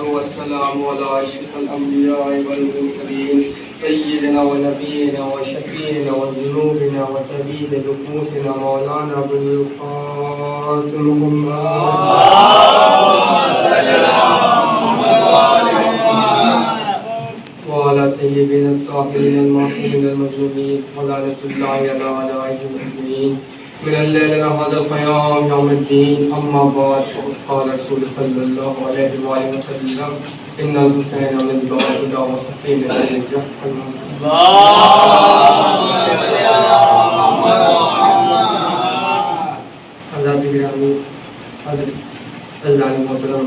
والسلام على أشرف الأنبياء والمرسلين سيدنا ونبينا وشفيعنا وذنوبنا وطبيب نفوسنا مولانا أبو القاسم وعلى طيبين الطاهرين المعصومين المظلومين ولعنة الله على أعدائهم أجمعين من الليل هذا القيام يوم الدين. أما بعد فقد قال رسول صلى الله عليه وآله وسلم إن الحسين من الهدى وصفين النجاح. حضرات گرامی، حضرات محترم،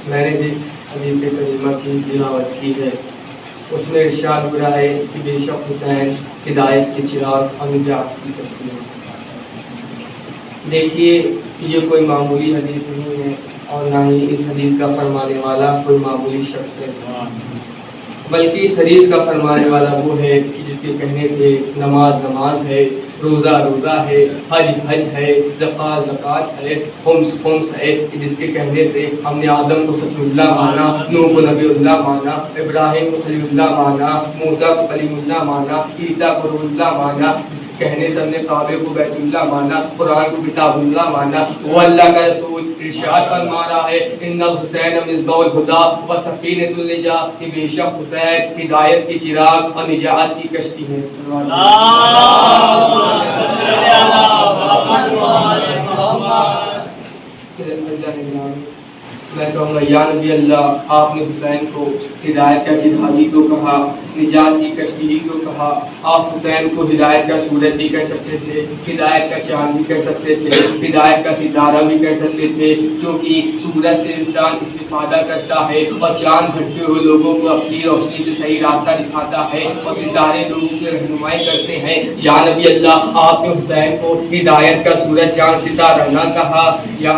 میں نے جس حدیث کریمہ کی تلاوت کی ہے اس میں ارشاد ہو رہا ہے کہ بے شک حسین ہدایت کے چراغ اور نجات کی کشتی ہے۔ دیکھیے، یہ کوئی معمولی حدیث نہیں ہے اور نہ ہی اس حدیث کا فرمانے والا کوئی معمولی شخص ہے، بلکہ اس حدیث کا فرمانے والا وہ ہے کہ جس کے کہنے سے نماز نماز ہے، روزہ روزہ ہے، حج حج ہے، زکوٰۃ زکوٰۃ ہے، خمس خمس ہے، جس کے کہنے سے ہم نے آدم کو صفی اللہ مانا، نوح کو نبی اللہ مانا، ابراہیم کو خلیل اللہ مانا، موسیٰ کو کلیم اللہ مانا، عیسیٰ کو روح اللہ مانا، جس کے کہنے سے ہم نے کعبے کو بیت اللہ مانا، قرآن کو کتاب اللہ مانا۔ وہ اللہ کا رسول ارشاد فرما رہا ہے ان الحسین مصباح الہدی و سفینۃ النجاۃ، کہ بے شک حسین ہدایت کی چراغ اور نجات کی کشتی ہے۔ میں کہوں گا یا نبی اللہ، آپ نے حسین کو ہدایت کا چراغی کو کہا، نجات کی کشتی کو کہا۔ آپ حسین کو ہدایت کا سورج بھی کہہ سکتے تھے، ہدایت کا چاند بھی کہہ سکتے تھے، ہدایت کا ستارہ بھی کہہ سکتے تھے، کیونکہ سورج سے انسان استفادہ کرتا ہے اور چاند بھٹکے ہوئے لوگوں کو اپنی روشنی سے صحیح راستہ دکھاتا ہے اور ستارے لوگوں کی رہنمائی کرتے ہیں۔ یا نبی اللہ، آپ نے حسین کو ہدایت کا سورج چاند ستارہ نہ کہا، یا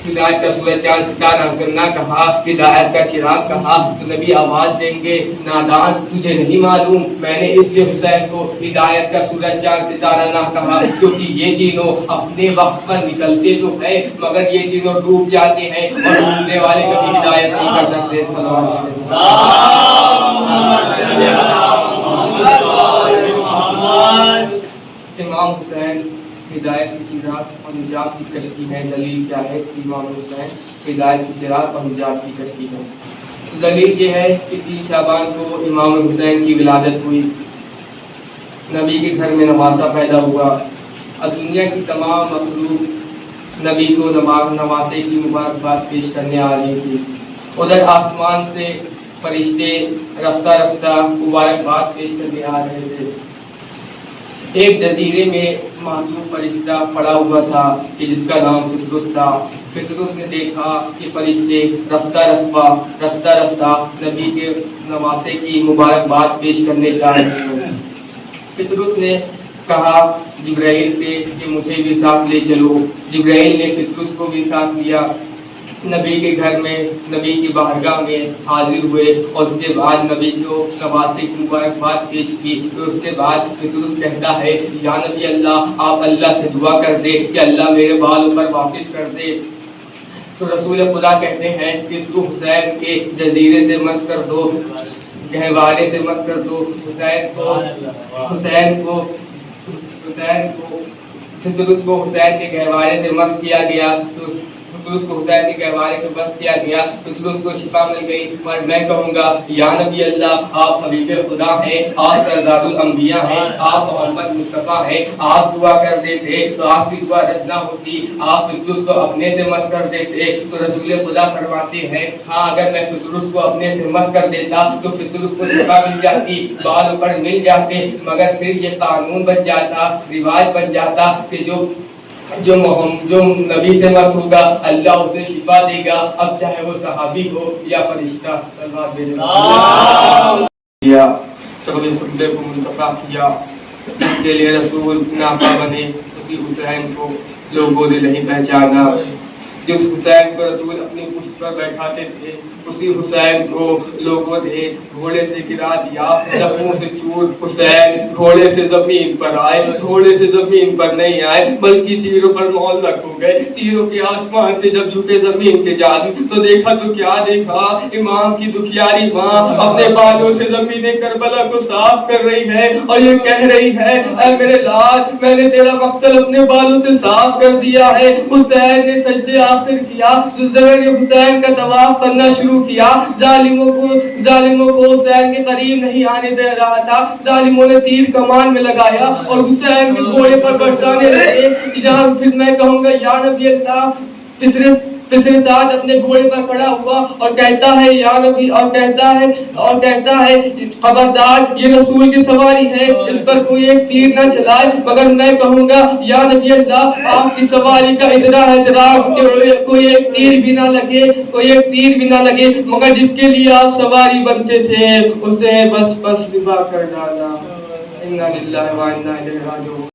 ہدایت کا سورج چاند ستارہ نہ کہا، ہدایت کا چراغ کہا، تو نبی آواز دیں گے نادان تجھے نہیں معلوم میں نے اس لیے حسین کو ہدایت کا سورج چاند ستارہ نہ کہا کیونکہ یہ تینوں اپنے وقت پر نکلتے تو ہیں مگر یہ تینوں ڈوب جاتے ہیں اور ڈوبنے والے کبھی ہدایت نہیں کر سکتے۔ امام حسین ہدایت کی چراغ اور نجات کی کشتی ہے۔ دلیل کیا ہے؟ امام حسین ہدایت کی چراغ اور نجات کی کشتی ہے۔ دلیل یہ ہے کہ 3 شعبان کو امام حسین کی ولادت ہوئی، نبی کے گھر میں نواسہ پیدا ہوا اور دنیا کی تمام مخلوق نبی کو نواسے کی مبارکباد پیش کرنے آ رہی تھی۔ ادھر آسمان سے فرشتے رفتہ رفتہ مبارکباد پیش کرنے آ رہے تھے۔ ایک جزیرے میں محدود فرشتہ پڑا ہوا تھا کہ جس کا نام فطرس تھا۔ فطرس نے دیکھا کہ فرشتے رفتہ رفتہ نبی کے نواسے کی مبارکباد پیش کرنے جا رہے ہیں۔ فطرس نے کہا جبرائیل سے کہ مجھے بھی ساتھ لے چلو۔ جبرائیل نے فطرس کو بھی ساتھ لیا، نبی کے گھر میں نبی کی بارگاہ میں حاضر ہوئے اور اس کے بعد نبی کو نواسے کی مبارکباد پیش کی۔ تو اس کے بعد فطرس کہتا ہے یا نبی اللہ، آپ اللہ سے دعا کر دے کہ اللہ میرے بال اوپر واپس کر دے۔ تو رسول خدا کہتے ہیں کہ اس کو حسین کے جزیرے سے مس کر دو، گہوارے سے مس کر دو۔ حسین کو فطرس کو حسین کے گہوارے سے مس کیا گیا، تو فطرس کو حسین کے گہوارے کو بس کیا گیا، فطرس کو شفا مل گئی۔ اور میں کہوں گا یا نبی اللہ، آپ حبیب خدا ہیں، آپ سردار الانبیاء ہیں، آپ محمد مصطفیٰ ہیں، آپ دعا کر دیتے تو آپ کی دعا رد نہ ہوتی، آپ فطرس کو اپنے سے مس کر دیتے۔ تو رسول خدا فرماتے ہیں ہاں، اگر میں فطرس کو اپنے سے مس کر دیتا تو فطرس کو شفا مل جاتی، بال اوپر مل جاتے، مگر پھر یہ قانون بن جاتا، رواج بن جاتا کہ جو نبی سے مس ہوگا اللہ اسے شفا دے گا، اب چاہے وہ صحابی ہو یا فرشتہ۔ تقبل خطبے کو منتخب کیا، اس کے لیے رسول ناپا بنے، اسی حسین کو لوگوں نے نہیں پہچانا۔ جس حسین کو رسول اپنی پشت پر بیٹھاتے تھے اسی حسین کو لوگوں نے گھوڑے سے گرا دیا، زخموں سے چور حسین گھوڑے سے زمین پر آئے، گھوڑے سے زمین پر نہیں آئے بلکہ تیروں پر معلق ہو گئے۔ تیروں کے آسمان سے جب جھکے زمین کے جانب تو دیکھا تو کیا دیکھا، امام کی دکھیاری ماں اپنے بالوں سے زمین کربلا کو صاف کر رہی ہے اور یہ کہہ رہی ہے اے میرے لال میں نے تیرا مقتل اپنے بالوں سے صاف کر دیا ہے۔ حسین نے سجدے آخر کیا، حسین کا طواف کرنا شروع کیا، ظالموں کو حسین کے قریب نہیں آنے دے رہا تھا، ظالموں نے تیر کمان میں لگایا اور حسین کے گھوڑے پر برسانے لگے۔ جہاں پھر میں کہوں گا یا نبی اللہ، پسرے ساتھ اپنے گھوڑے پر کھڑا ہوا اور کہتا ہے یا نبی، اور کہتا ہے خبردار یہ رسول کی سواری ہے، اس پر کوئی ایک تیر نہ چلائے، مگر میں کہوں گا یا نبی اللہ آپ کی سواری کا اتنا احترام کہ کوئی ایک تیر بھی نہ لگے مگر جس کے لیے آپ سواری بنتے تھے اسے بس دفاع کر ڈالا۔ انا للہ و انا الیہ راجعون۔